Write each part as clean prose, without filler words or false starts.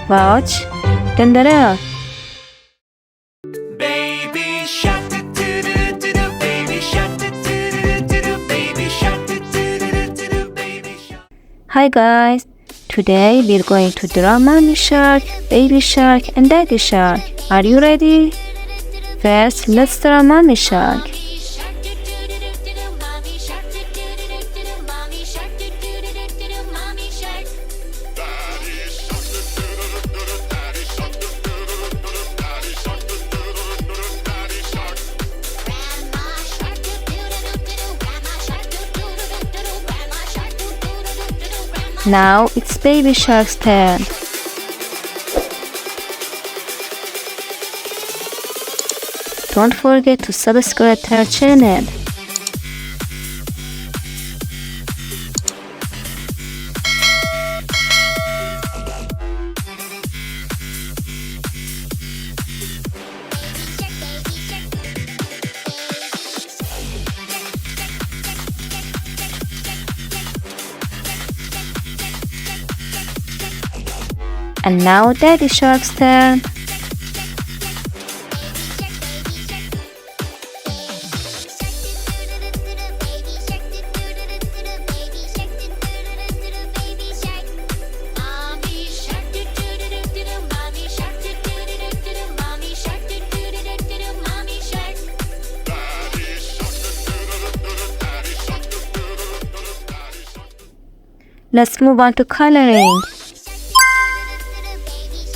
Watch. Dun dun dun. Baby shark do do do do do, baby shark do do do do do, baby shark do do do do do, baby shark. Hi guys. Today we're going to draw mommy shark, baby shark and daddy shark. Are you ready? First, let's draw mommy shark. Now it's baby shark's turn. Don't forget to subscribe to our channel. And now daddy shark's turn. Let's move on to coloring.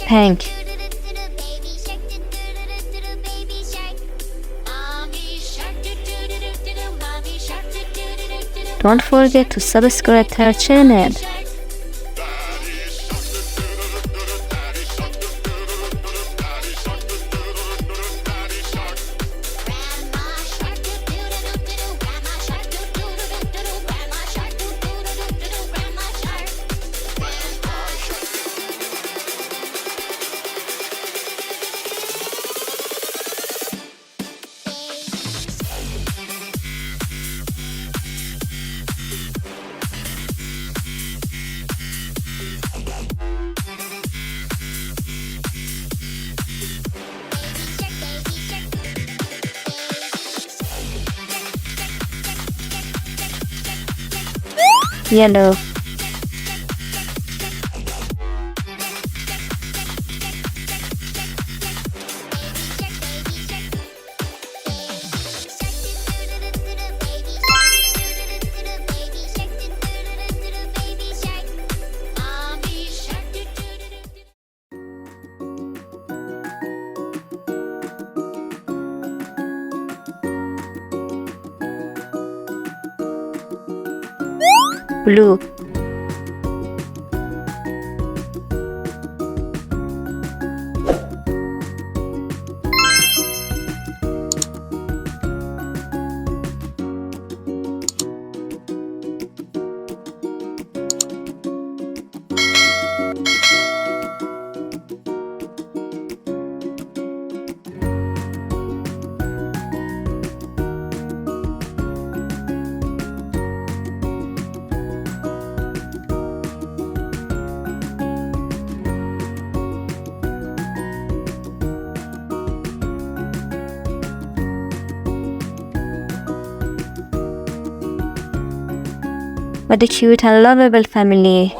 Pink. Don't forget to subscribe to our channel. Yellow. Blue. What a cute and lovable family.